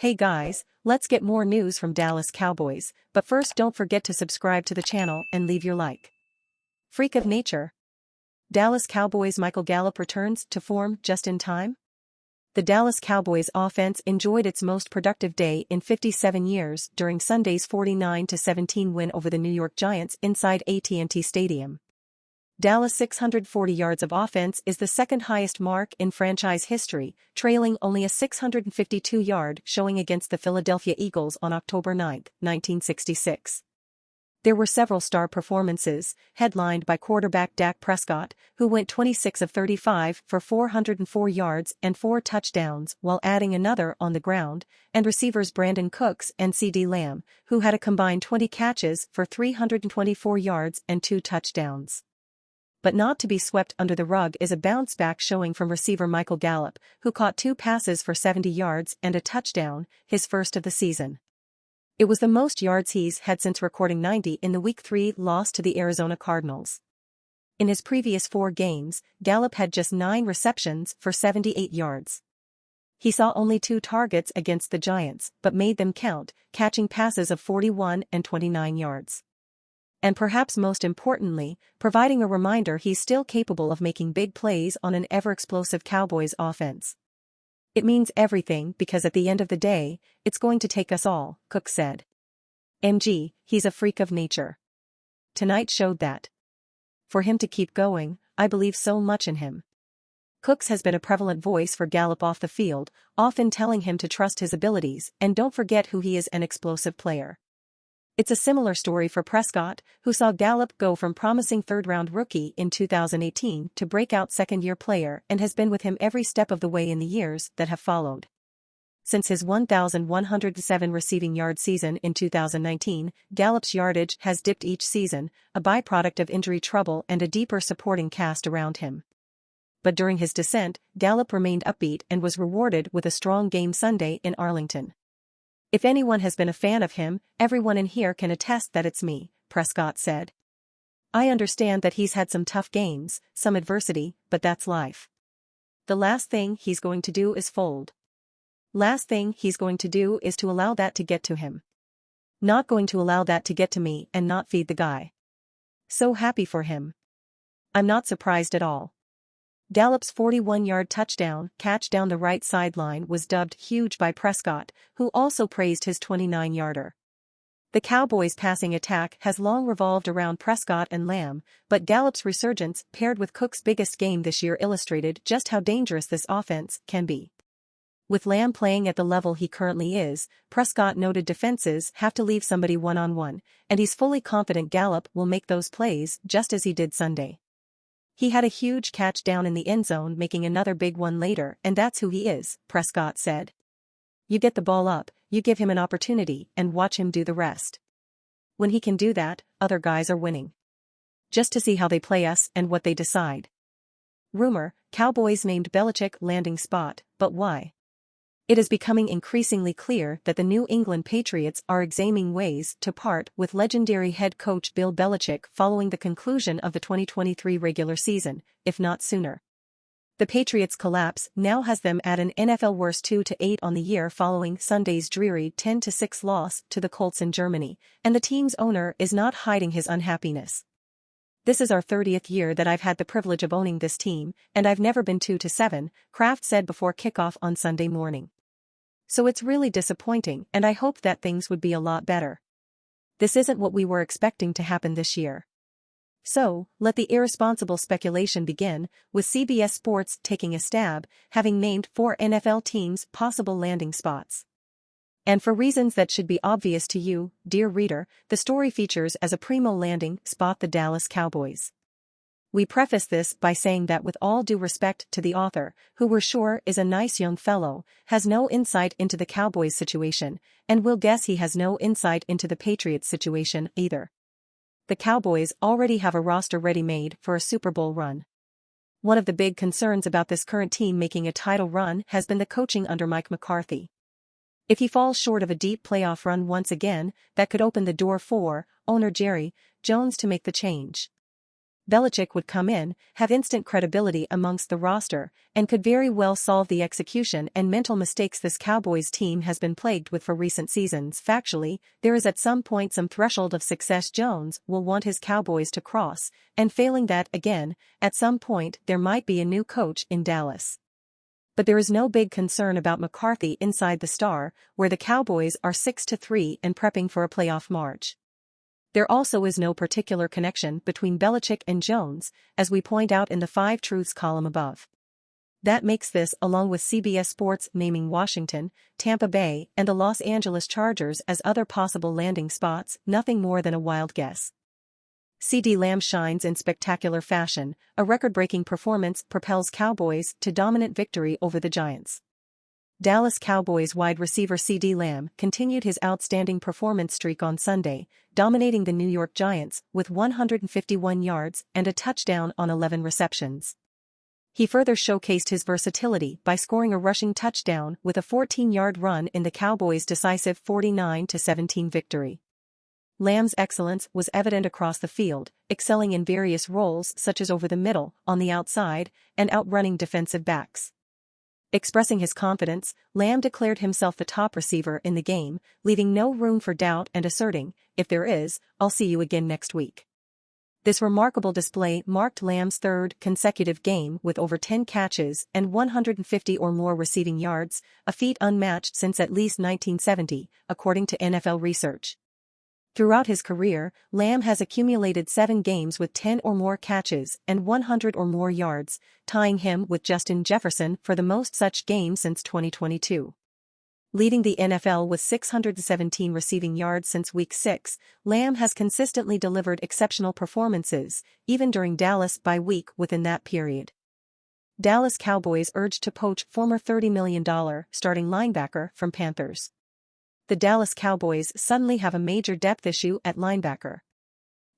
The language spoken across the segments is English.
Hey guys, let's get more news from Dallas Cowboys, but first don't forget to subscribe to the channel and leave your like. Freak of nature. Dallas Cowboys Michael Gallup returns to form just in time? The Dallas Cowboys offense enjoyed its most productive day in 57 years during Sunday's 49-17 win over the New York Giants inside AT&T Stadium. Dallas' 640 yards of offense is the second highest mark in franchise history, trailing only a 652-yard showing against the Philadelphia Eagles on October 9, 1966. There were several star performances, headlined by quarterback Dak Prescott, who went 26 of 35 for 404 yards and 4 touchdowns while adding another on the ground, and receivers Brandon Cooks and CeeDee Lamb, who had a combined 20 catches for 324 yards and 2 touchdowns. But not to be swept under the rug is a bounce-back showing from receiver Michael Gallup, who caught 2 passes for 70 yards and a touchdown, his first of the season. It was the most yards he's had since recording 90 in the Week 3 loss to the Arizona Cardinals. In his previous 4 games, Gallup had just 9 receptions for 78 yards. He saw only 2 targets against the Giants, but made them count, catching passes of 41 and 29 yards. And perhaps most importantly, providing a reminder he's still capable of making big plays on an ever-explosive Cowboys offense. It means everything because at the end of the day, it's going to take us all, Cook said. MG, he's a freak of nature. Tonight showed that. For him to keep going, I believe so much in him. Cooks has been a prevalent voice for Gallup off the field, often telling him to trust his abilities and don't forget who he is, an explosive player. It's a similar story for Prescott, who saw Gallup go from promising third-round rookie in 2018 to breakout second-year player and has been with him every step of the way in the years that have followed. Since his 1,107 receiving yard season in 2019, Gallup's yardage has dipped each season, a byproduct of injury trouble and a deeper supporting cast around him. But during his descent, Gallup remained upbeat and was rewarded with a strong game Sunday in Arlington. If anyone has been a fan of him, everyone in here can attest that it's me, Prescott said. I understand that he's had some tough games, some adversity, but that's life. The last thing he's going to do is fold. Last thing he's going to do is to allow that to get to him. Not going to allow that to get to me and not feed the guy. So happy for him. I'm not surprised at all. Gallup's 41-yard touchdown catch down the right sideline was dubbed huge by Prescott, who also praised his 29-yarder. The Cowboys' passing attack has long revolved around Prescott and Lamb, but Gallup's resurgence paired with Cook's biggest game this year illustrated just how dangerous this offense can be. With Lamb playing at the level he currently is, Prescott noted defenses have to leave somebody one-on-one, and he's fully confident Gallup will make those plays just as he did Sunday. He had a huge catch down in the end zone, making another big one later, and that's who he is, Prescott said. You get the ball up, you give him an opportunity, and watch him do the rest. When he can do that, other guys are winning. Just to see how they play us and what they decide. Rumor, Cowboys named Belichick landing spot, but why? It is becoming increasingly clear that the New England Patriots are examining ways to part with legendary head coach Bill Belichick following the conclusion of the 2023 regular season, if not sooner. The Patriots' collapse now has them at an NFL worst 2-8 on the year following Sunday's dreary 10-6 loss to the Colts in Germany, and the team's owner is not hiding his unhappiness. This is our 30th year that I've had the privilege of owning this team, and I've never been 2-7, Kraft said before kickoff on Sunday morning. So it's really disappointing, and I hoped that things would be a lot better. This isn't what we were expecting to happen this year. So, let the irresponsible speculation begin, with CBS Sports taking a stab, having named 4 NFL teams' possible landing spots. And for reasons that should be obvious to you, dear reader, the story features as a primo landing spot the Dallas Cowboys. We preface this by saying that with all due respect to the author, who we're sure is a nice young fellow, has no insight into the Cowboys situation, and we'll guess he has no insight into the Patriots situation either. The Cowboys already have a roster ready-made for a Super Bowl run. One of the big concerns about this current team making a title run has been the coaching under Mike McCarthy. If he falls short of a deep playoff run once again, that could open the door for owner Jerry Jones to make the change. Belichick would come in, have instant credibility amongst the roster, and could very well solve the execution and mental mistakes this Cowboys team has been plagued with for recent seasons. Factually, there is at some point some threshold of success Jones will want his Cowboys to cross, and failing that again, at some point there might be a new coach in Dallas. But there is no big concern about McCarthy inside the Star, where the Cowboys are 6-3 and prepping for a playoff march. There also is no particular connection between Belichick and Jones, as we point out in the 5 Truths column above. That makes this, along with CBS Sports naming Washington, Tampa Bay, and the Los Angeles Chargers as other possible landing spots, nothing more than a wild guess. CeeDee Lamb shines in spectacular fashion. A record-breaking performance propels Cowboys to dominant victory over the Giants. Dallas Cowboys wide receiver CeeDee Lamb continued his outstanding performance streak on Sunday, dominating the New York Giants with 151 yards and a touchdown on 11 receptions. He further showcased his versatility by scoring a rushing touchdown with a 14-yard run in the Cowboys' decisive 49-17 victory. Lamb's excellence was evident across the field, excelling in various roles such as over the middle, on the outside, and outrunning defensive backs. Expressing his confidence, Lamb declared himself the top receiver in the game, leaving no room for doubt and asserting, "If there is, I'll see you again next week." This remarkable display marked Lamb's third consecutive game with over 10 catches and 150 or more receiving yards, a feat unmatched since at least 1970, according to NFL research. Throughout his career, Lamb has accumulated 7 games with 10 or more catches and 100 or more yards, tying him with Justin Jefferson for the most such games since 2022. Leading the NFL with 617 receiving yards since Week 6, Lamb has consistently delivered exceptional performances, even during Dallas bye week within that period. Dallas Cowboys urged to poach former $30 million starting linebacker from Panthers. The Dallas Cowboys suddenly have a major depth issue at linebacker.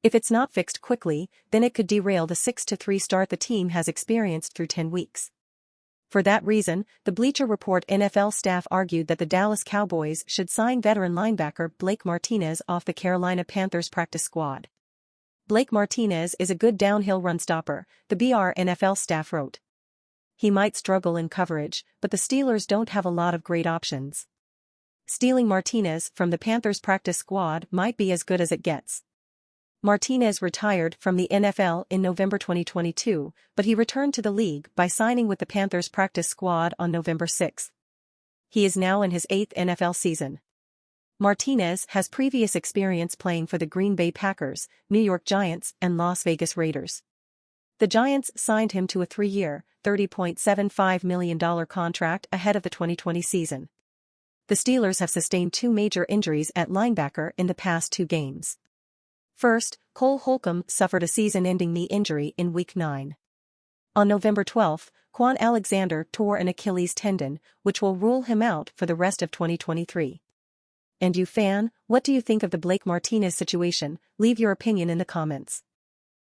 If it's not fixed quickly, then it could derail the 6-3 start the team has experienced through 10 weeks. For that reason, the Bleacher Report NFL staff argued that the Dallas Cowboys should sign veteran linebacker Blake Martinez off the Carolina Panthers practice squad. Blake Martinez is a good downhill run stopper, the BR NFL staff wrote. He might struggle in coverage, but the Steelers don't have a lot of great options. Stealing Martinez from the Panthers practice squad might be as good as it gets. Martinez retired from the NFL in November 2022, but he returned to the league by signing with the Panthers practice squad on November 6. He is now in his 8th NFL season. Martinez has previous experience playing for the Green Bay Packers, New York Giants, and Las Vegas Raiders. The Giants signed him to a 3-year, $30.75 million contract ahead of the 2020 season. The Steelers have sustained 2 major injuries at linebacker in the past 2 games. First, Cole Holcomb suffered a season-ending knee injury in Week 9. On November 12, Quan Alexander tore an Achilles tendon, which will rule him out for the rest of 2023. And you fan, what do you think of the Blake Martinez situation? Leave your opinion in the comments.